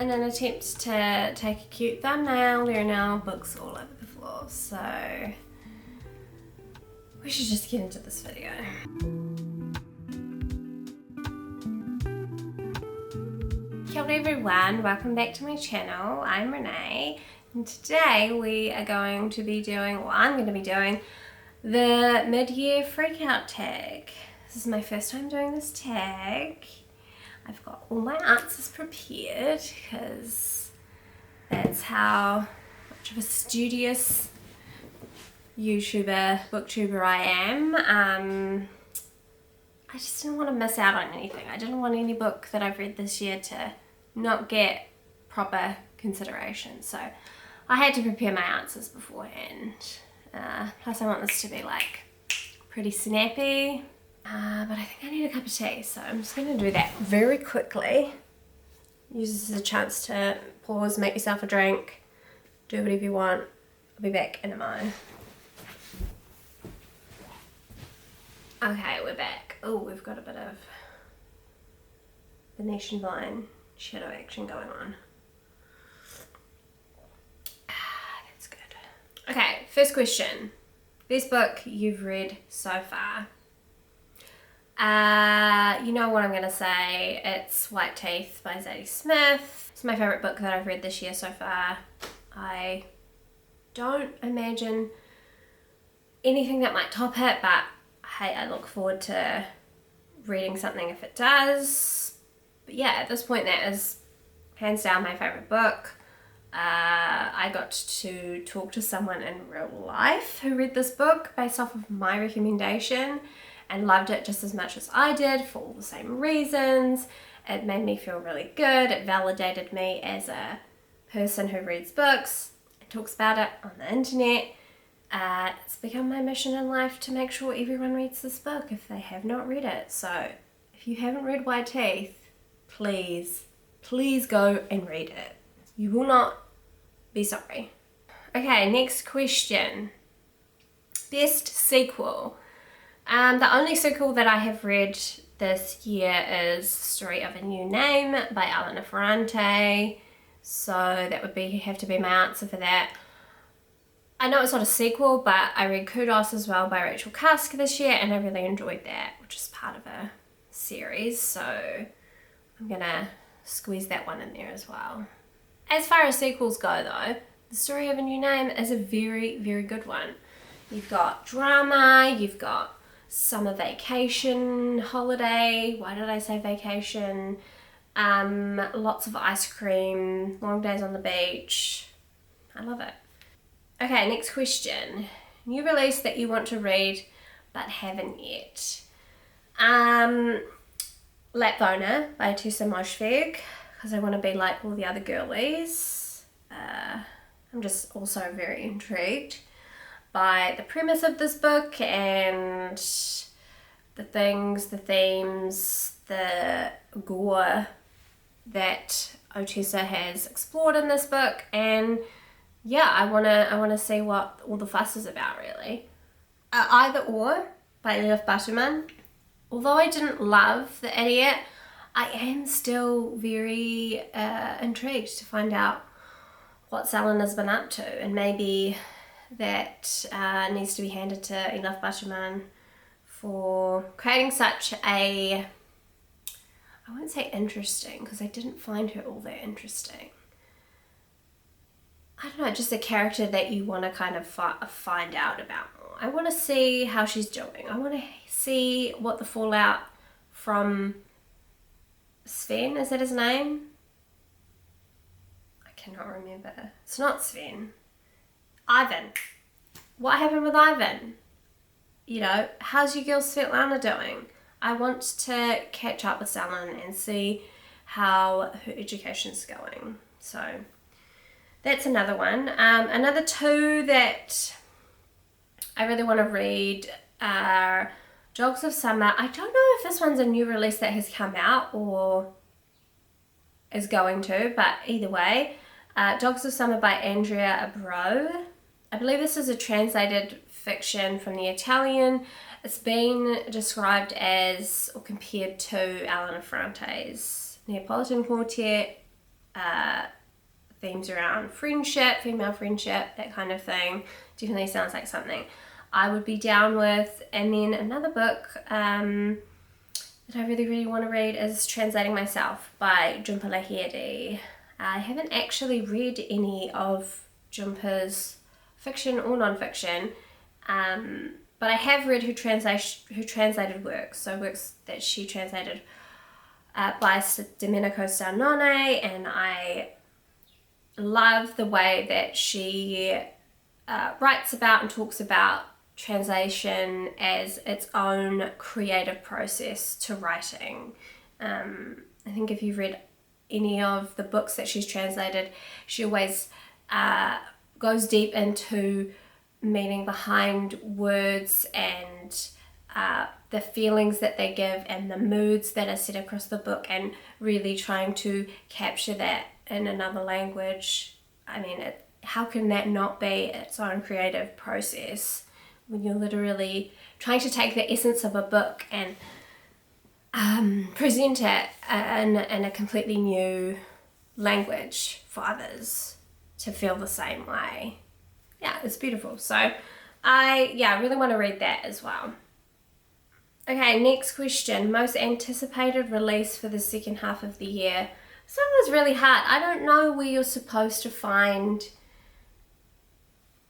In an attempt to take a cute thumbnail, there are now books all over the floor, so we should just get into this video. Kia ora everyone, welcome back to my channel. I'm Renee, and today I'm going to be doing the mid-year freakout tag. This is my first time doing this tag. I've got all my answers prepared because that's how much of a studious booktuber I am. I just didn't want to miss out on anything. I didn't want any book that I've read this year to not get proper consideration. So I had to prepare my answers beforehand. Plus I want this to be like pretty snappy. But I think I need a cup of tea, so I'm just going to do that very quickly. Use this as a chance to pause, make yourself a drink, do whatever you want. I'll be back in a moment. Okay, we're back. Oh, we've got a bit of Venetian blind shadow action going on. That's good. Okay, first question. Best book you've read so far? You know what I'm going to say. It's White Teeth by Zadie Smith. It's my favourite book that I've read this year so far. I don't imagine anything that might top it, but hey, I look forward to reading something if it does. But yeah, at this point that is hands down my favourite book. I got to talk to someone in real life who read this book based off of my recommendation and loved it just as much as I did for all the same reasons. It made me feel really good. It validated me as a person who reads books and talks about it on the internet. It's become my mission in life to make sure everyone reads this book if they have not read it. So if you haven't read White Teeth, please go and read it. You will not be sorry. Okay, next question. Best sequel. The only sequel that I have read this year is Story of a New Name by Elena Ferrante. So that would have to be my answer for that. I know it's not a sequel, but I read Kudos as well by Rachel Cusk this year, and I really enjoyed that, which is part of a series. So I'm gonna squeeze that one in there as well. As far as sequels go though, The Story of a New Name is a very, very good one. You've got drama, you've got summer vacation, holiday, why did I say vacation? Lots of ice cream, long days on the beach. I love it. Okay, next question. New release that you want to read but haven't yet. Lapvona by Tessa Moshfegh, because I want to be like all the other girlies. I'm just also very intrigued by the premise of this book and the things, the themes, the gore that Otessa has explored in this book, and yeah, I wanna see what all the fuss is about really. Either Or by Elif Batuman. Although I didn't love The Idiot, I am still very intrigued to find out what Salon has been up to, and maybe that needs to be handed to Elif Batuman for creating such a, I won't say interesting because I didn't find her all that interesting. I don't know, just a character that you want to kind of find out about more. I want to see how she's doing. I want to see what the fallout from Sven, is that his name? I cannot remember. It's not Sven. Ivan. What happened with Ivan? You know, how's your girl Svetlana doing? I want to catch up with Salon and see how her education's going. So that's another one. Another two that I really want to read are Dogs of Summer. I don't know if this one's a new release that has come out or is going to, but either way. Dogs of Summer by Andrea Abro. I believe this is a translated fiction from the Italian. It's been described as or compared to Elena Ferrante's Neapolitan Quartet. themes around friendship, female friendship, that kind of thing. Definitely sounds like something I would be down with. And then another book that I really, really want to read is Translating Myself by Jhumpa Lahiri. I haven't actually read any of Jhumpa's fiction or non-fiction, but I have read her translated works, so works that she translated by Domenico Starnone, and I love the way that she writes about and talks about translation as its own creative process to writing. I think if you've read any of the books that she's translated, she always goes deep into meaning behind words and the feelings that they give and the moods that are set across the book, and really trying to capture that in another language. I mean, how can that not be its own creative process when you're literally trying to take the essence of a book and present it in a completely new language for others to feel the same way. Yeah, it's beautiful. So I really want to read that as well. Okay, next question. Most anticipated release for the second half of the year. This one was really hard. I don't know where you're supposed to find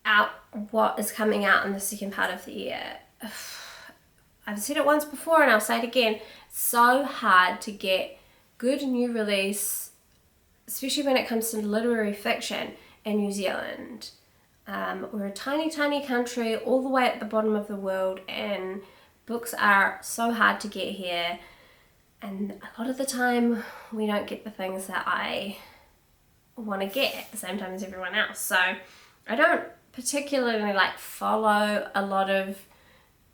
out what is coming out in the second part of the year. I've said it once before and I'll say it again. It's so hard to get good new release, especially when it comes to literary fiction in New Zealand. We're a tiny, tiny country all the way at the bottom of the world, and books are so hard to get here. And a lot of the time we don't get the things that I want to get at the same time as everyone else. So I don't particularly follow a lot of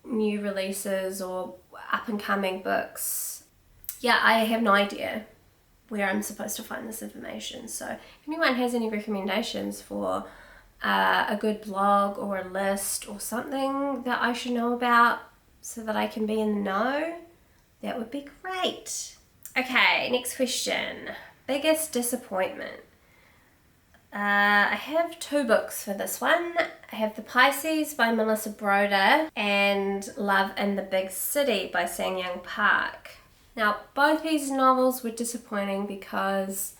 new releases or up and coming books. Yeah, I have no idea where I'm supposed to find this information. So if anyone has any recommendations for a good blog or a list or something that I should know about so that I can be in the know, that would be great. Okay, next question. Biggest disappointment. I have two books for this one. I have The Pisces by Melissa Broder and Love in the Big City by Sang-Young Park. Now, both these novels were disappointing because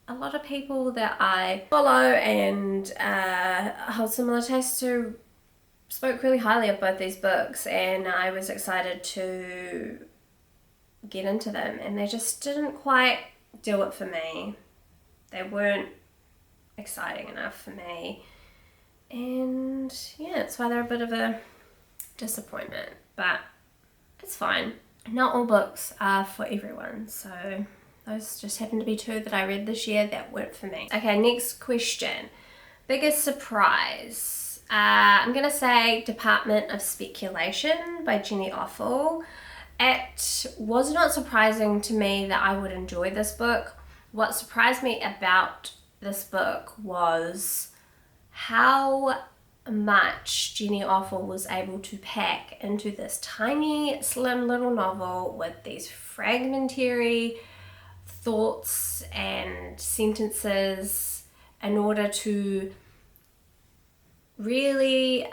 a lot of people that I follow and hold similar tastes to spoke really highly of both these books, and I was excited to get into them, and they just didn't quite do it for me. They weren't exciting enough for me, and yeah, that's why they're a bit of a disappointment, but it's fine. Not all books are for everyone, so those just happen to be two that I read this year that weren't for me. Okay, next question. Biggest surprise. I'm gonna say Department of Speculation by Jenny Offal. It was not surprising to me that I would enjoy this book. What surprised me about this book was how much Jenny Offal was able to pack into this tiny, slim little novel with these fragmentary thoughts and sentences in order to really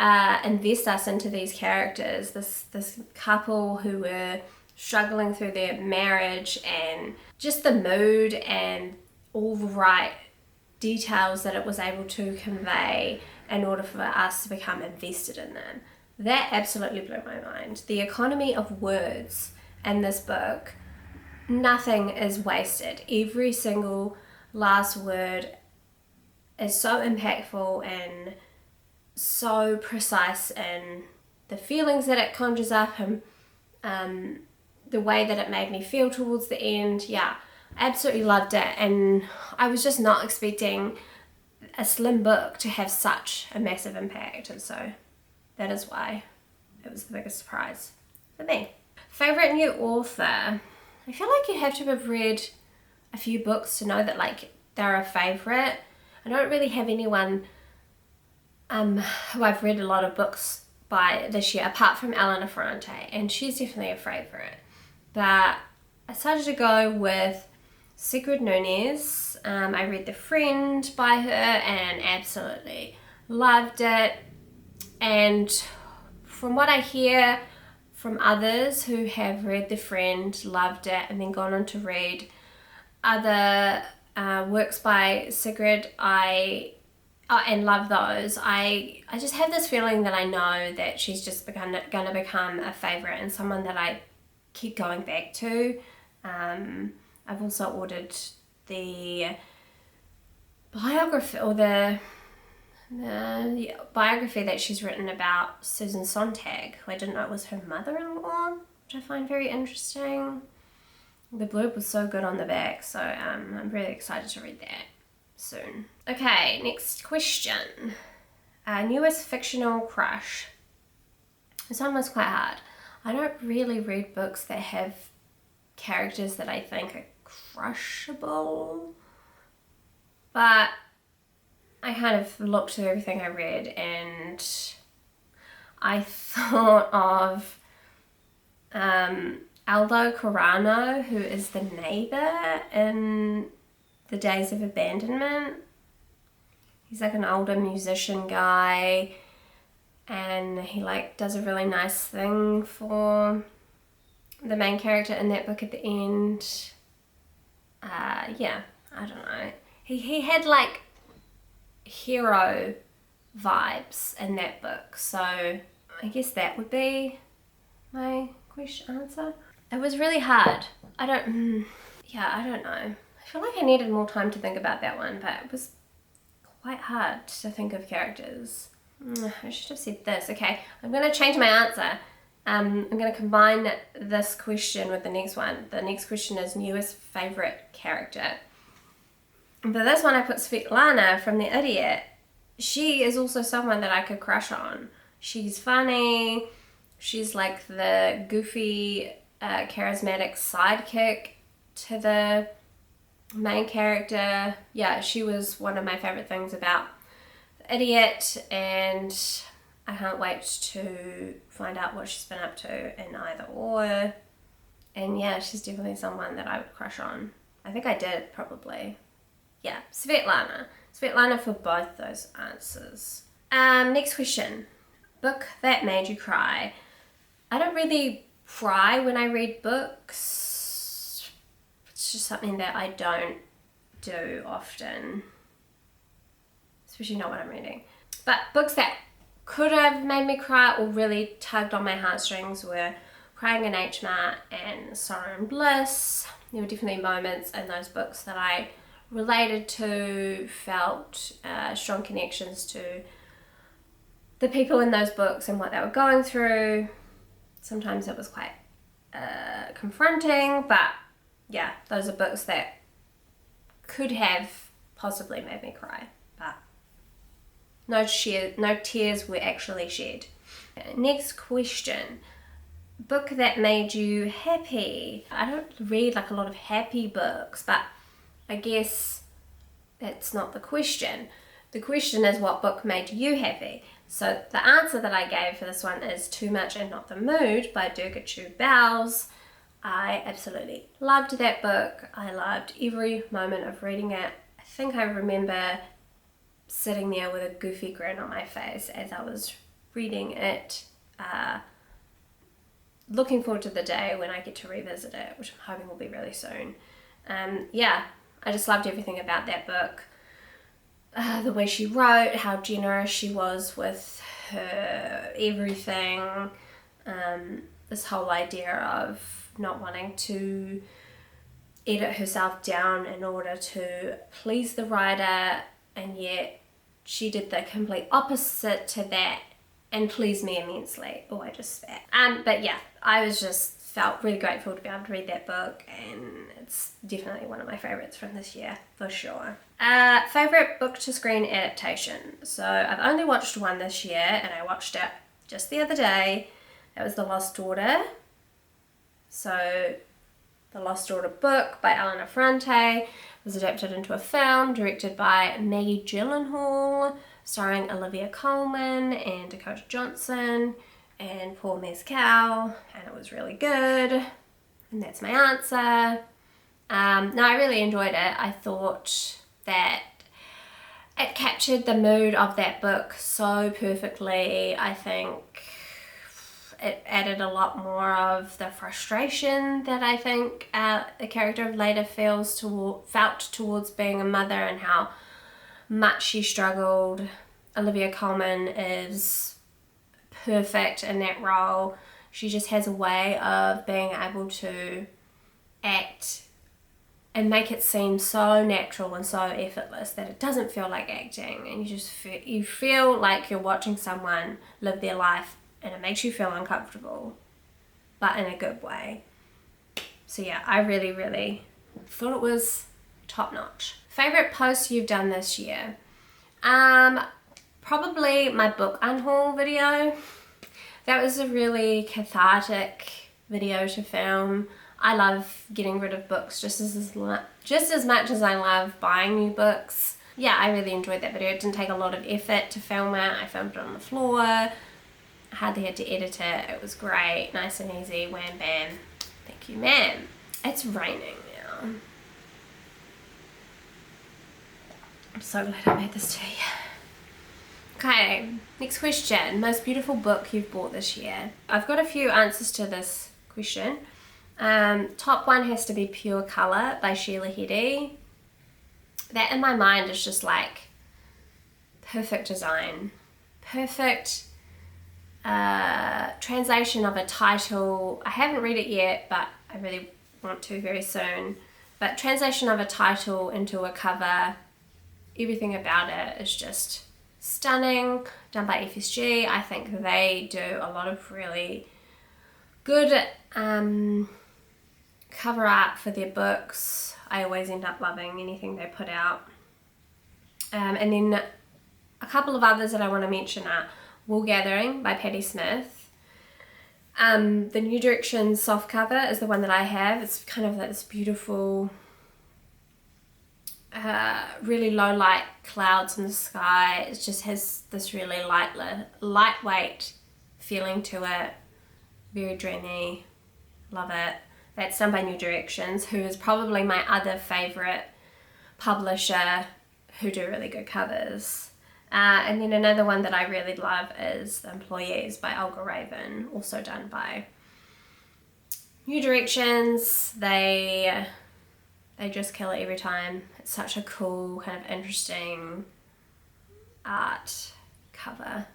invest us into these characters, this couple who were struggling through their marriage, and just the mood and all the right details that it was able to convey in order for us to become invested in them. That absolutely blew my mind. The economy of words in this book, nothing is wasted. Every single last word is so impactful and so precise in the feelings that it conjures up and the way that it made me feel towards the end. Yeah, absolutely loved it, and I was just not expecting a slim book to have such a massive impact, and so that is why it was the biggest surprise for me. Favorite new author. I feel like you have to have read a few books to know that they're a favorite. I don't really have anyone who I've read a lot of books by this year apart from Elena Ferrante, and she's definitely a favorite. But I started to go with Sigrid Nunez. I read The Friend by her and absolutely loved it. And from what I hear from others who have read The Friend, loved it, and then gone on to read other works by Sigrid, and love those, I just have this feeling that I know that she's just going to become a favourite and someone that I keep going back to. I've also ordered the biography, or the biography that she's written about Susan Sontag, who I didn't know was her mother-in-law, which I find very interesting. The blurb was so good on the back, so I'm really excited to read that soon. Okay, next question. Newest fictional crush. This one was quite hard. I don't really read books that have characters that I think are crushable, but I kind of looked through everything I read and I thought of Aldo Carano, who is the neighbour in The Days of Abandonment. He's like an older musician guy, and he like does a really nice thing for the main character in that book at the end. Yeah, I don't know. He had like hero vibes in that book, so I guess that would be my answer. It was really hard. I don't know. I feel like I needed more time to think about that one, but it was quite hard to think of characters. I should have said this. Okay, I'm going to change my answer. I'm going to combine this question with the next one. The next question is newest favourite character. For this one I put Svetlana from The Idiot. She is also someone that I could crush on. She's funny. She's like the goofy, charismatic sidekick to the main character. Yeah, she was one of my favourite things about The Idiot, and I can't wait to find out what she's been up to in either or. And yeah, she's definitely someone that I would crush on. I think I did, probably. Yeah, Svetlana. Svetlana for both those answers. Next question. Book that made you cry. I don't really cry when I read books. It's just something that I don't do often. Especially not when I'm reading. But books that could have made me cry or really tugged on my heartstrings were Crying in H Mart and Sorrow and Bliss. There were definitely moments in those books that I related to, felt strong connections to the people in those books and what they were going through. Sometimes it was quite confronting, but yeah, those are books that could have possibly made me cry, but no tears were actually shed. Next question. Book that made you happy. I don't read like a lot of happy books, but I guess that's not the question. The question is what book made you happy? So the answer that I gave for this one is Too Much and Not the Mood by Durga Bowles. I absolutely loved that book. I loved every moment of reading it. I think I remember sitting there with a goofy grin on my face as I was reading it, looking forward to the day when I get to revisit it, which I'm hoping will be really soon. Yeah, I just loved everything about that book. The way she wrote, how generous she was with her everything, this whole idea of not wanting to edit herself down in order to please the writer, and yet she did the complete opposite to that and pleased me immensely. Oh, I just spat. But yeah, I was just felt really grateful to be able to read that book, and it's definitely one of my favourites from this year, for sure. Favourite book to screen adaptation. So I've only watched one this year, and I watched it just the other day. That was The Lost Daughter. So The Lost Daughter book by Elena Ferrante was adapted into a film directed by Maggie Gyllenhaal, starring Olivia Colman and Dakota Johnson and Paul Mescal, and it was really good, and that's my answer. No, I really enjoyed it. I thought that it captured the mood of that book so perfectly. I think it added a lot more of the frustration that I think the character of Leda felt towards being a mother, and how much she struggled. Olivia Colman is perfect in that role. She just has a way of being able to act and make it seem so natural and so effortless that it doesn't feel like acting, and you feel like you're watching someone live their life, and it makes you feel uncomfortable, but in a good way. So yeah, I really, really thought it was top notch. Favorite post you've done this year? Probably my book unhaul video. That was a really cathartic video to film. I love getting rid of books just as much as I love buying new books. Yeah, I really enjoyed that video. It didn't take a lot of effort to film it. I filmed it on the floor. I hardly had to edit it. It was great, nice and easy, wham bam. Thank you, ma'am. It's raining now. I'm so glad I made this tea. Okay, next question. Most beautiful book you've bought this year? I've got a few answers to this question. Top one has to be Pure Colour by Sheila Heti. That in my mind is just like perfect design, perfect translation of a title. I haven't read it yet, but I really want to very soon. But translation of a title into a cover, everything about it is just stunning, done by FSG. I think they do a lot of really good cover art for their books. I always end up loving anything they put out. And then a couple of others that I want to mention are Wool Gathering by Patti Smith. The New Directions soft cover is the one that I have. It's kind of like this beautiful, really low light clouds in the sky. It just has this really lightweight feeling to it. Very dreamy. Love it. That's done by New Directions, who is probably my other favourite publisher who do really good covers. And then another one that I really love is The Employees by Olga Raven, also done by New Directions. They just kill it every time. It's such a cool, kind of interesting art cover.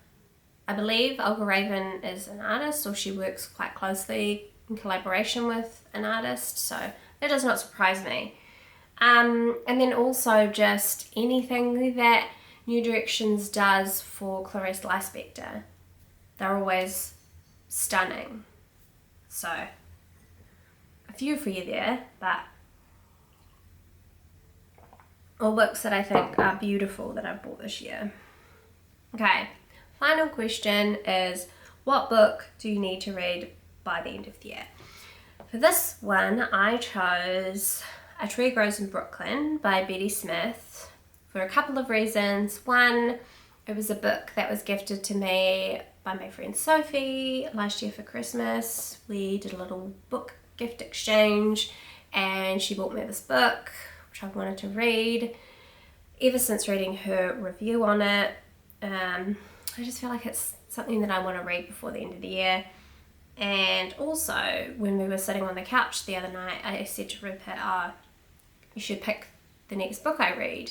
I believe Olga Raven is an artist, or she works quite closely in collaboration with an artist, so that does not surprise me. And then also just anything that New Directions does for Clarice Lispector. They're always stunning. So, a few for you there, but all books that I think are beautiful that I've bought this year. Okay, final question is, what book do you need to read by the end of the year? For this one, I chose A Tree Grows in Brooklyn by Betty Smith for a couple of reasons. One, it was a book that was gifted to me by my friend Sophie last year for Christmas. We did a little book gift exchange and she bought me this book, which I've wanted to read ever since reading her review on it. I just feel like it's something that I want to read before the end of the year. And also, when we were sitting on the couch the other night, I said to Rupert, you should pick the next book I read.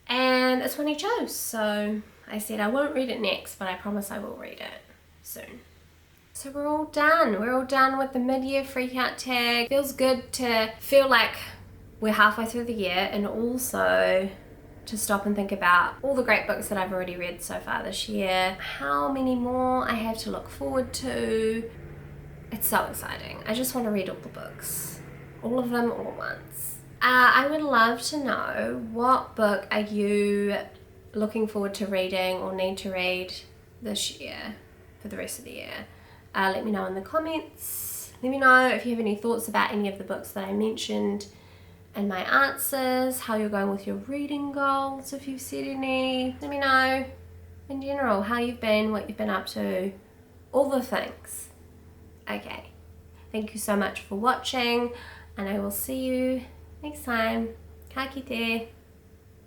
And it's one he chose, so I said I won't read it next, but I promise I will read it soon. So we're all done. We're all done with the mid-year freakout tag. Feels good to feel like we're halfway through the year, and also to stop and think about all the great books that I've already read so far this year, how many more I have to look forward to. It's so exciting. I just want to read all the books, all of them all at once. I would love to know, what book are you looking forward to reading or need to read this year for the rest of the year? Let me know in the comments. Let me know if you have any thoughts about any of the books that I mentioned and my answers, how you're going with your reading goals, if you've set any. Let me know in general how you've been, what you've been up to, all the things. Okay, thank you so much for watching. and I will see you next time. Ka kite.